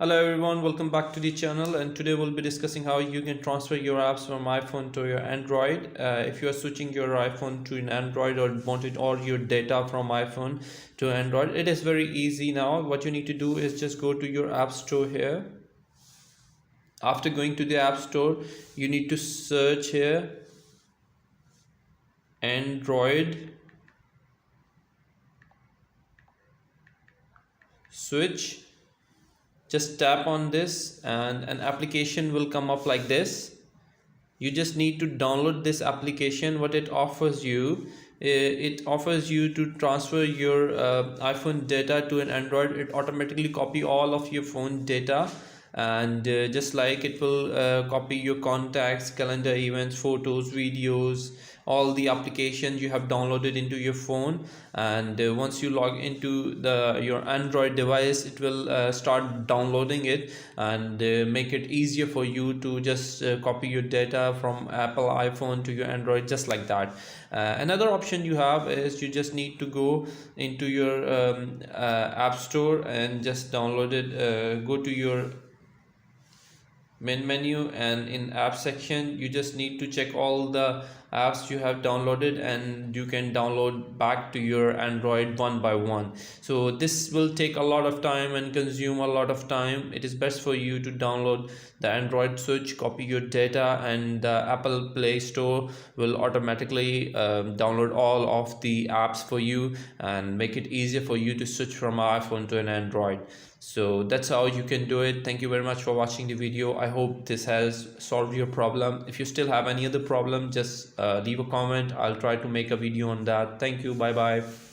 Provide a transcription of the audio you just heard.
Hello everyone, welcome back to the channel, and today we'll be discussing how you can transfer your apps from iPhone to your Android. If you are switching your iPhone to an Android or wanted all your data from iPhone to Android, it is very easy now. What you need to do is just go to your app store here. After going to the app store, you need to search here Android switch. Just tap on this and an application will come up like this. You just need to download this application. What it offers you, it offers you to transfer your iPhone data to an Android. It automatically copy all of your phone data, and just like it will copy your contacts, calendar, events, photos, videos, all the applications you have downloaded into your phone. And once you log into your Android device, it will start downloading it and make it easier for you to just copy your data from Apple iPhone to your Android, just like that. Another option you have is you just need to go into your app store and just download it. Go to your main menu, and in app section you just need to check all the apps you have downloaded, and you can download back to your Android one by one. So this will take a lot of time and consume a lot of time. It is best for you to download the Android switch, copy your data, and the Apple Play Store will automatically download all of the apps for you and make it easier for you to switch from an iPhone to an Android. So that's how you can do it. Thank you very much for watching the video. I hope this has solved your problem. If you still have any other problem, just leave a comment. I'll try to make a video on that. Thank you. Bye bye.